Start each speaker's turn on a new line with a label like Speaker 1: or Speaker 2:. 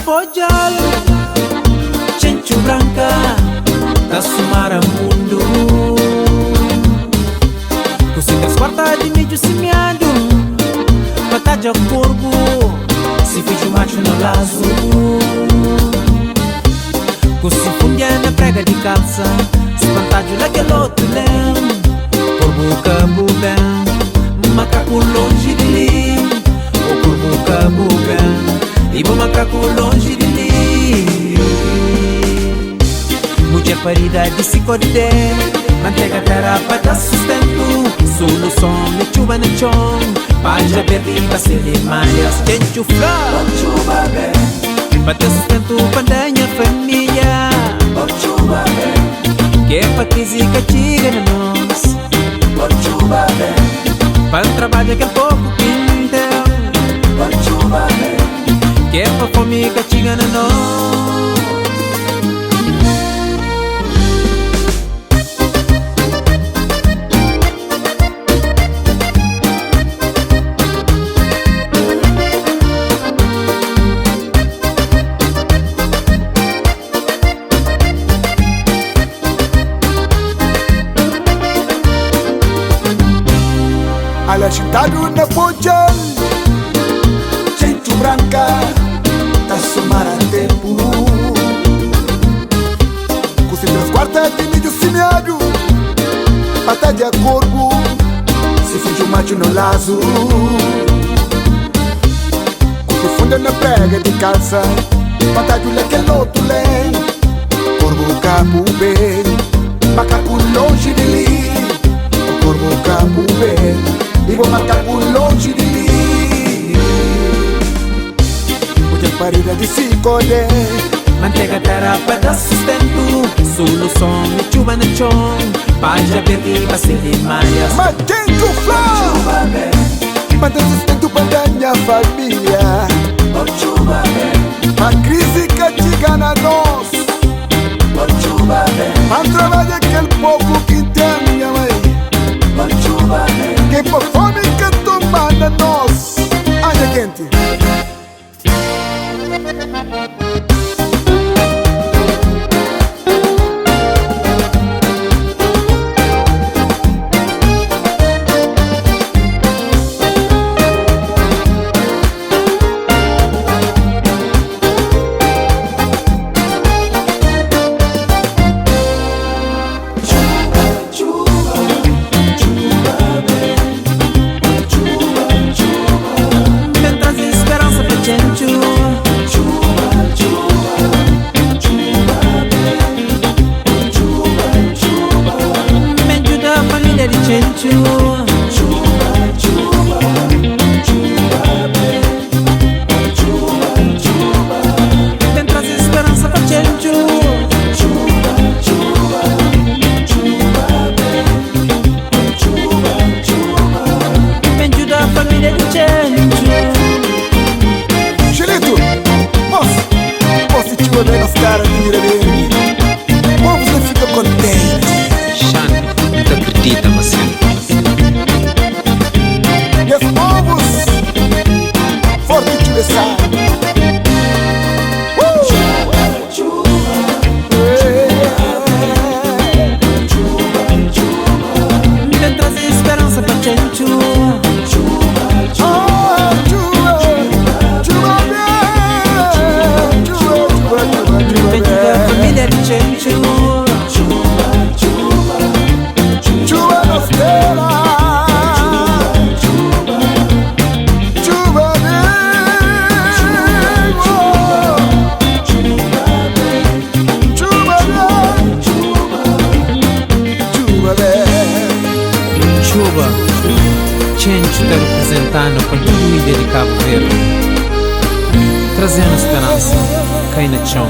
Speaker 1: pojal, chenchu branca, da sumar a mundo. Cositas quarta de mídio semeado, batalha corvo, se fica macho no lazo. Cosi fundia na prega de calça, espantalho naquele outro lém. Corvo cabo bem, macaco longe de mim. O corvo cabo bem, e o macaco longe de mim. Mulher parida de se corder, manteiga terra para dar sustento. Solução me chuva no chão, página verde para ser de malhas. Quente o flor, chuva bem, para ter sustento para a minha família. Chuva bem, que é para que se castiga na nós. Chuva bem, para um trabalho que é pouco quinta. Chuva bem, que é para fome castiga na nós.
Speaker 2: Agitado na pojal, chenchu branca, tá somar a tempo. Cosi 3/4 de mídio semeado, batalha corvo, se finge o macho no lazo. Cosi funda na prega de calça, batalha naquele outro lém. Corvo cabo bem, macaco longe de mim. O corvo cabo bem, e o macaco longe de mim. Mulher parida de se corder,
Speaker 1: manteiga terra para dar sustento. Solução me chuva no chão, página verde para ser de malhas.
Speaker 2: Mantém o flor,
Speaker 1: chuva bem,
Speaker 2: para dar sustento para a minha família.
Speaker 1: Chuva bem,
Speaker 2: A crise castiga na nós.
Speaker 1: chuva bem,
Speaker 2: Para trabalhar aquele povo que tem minha mãe.
Speaker 1: chuva bem.
Speaker 2: Que por fome que toma na nós. Olha quente. Nos caras de mira verde, o povo não fica contente.
Speaker 3: Xande, não acredita, mas
Speaker 2: E os povos forte de pensar.
Speaker 1: Me traz esperança para Chenchu. Família de Chenchu.
Speaker 2: Chuva nos dela. Chuva
Speaker 1: Chuva, Chenchu está representando para todo o ilha de Cabo Verde, trazendo esperança, cai na chão.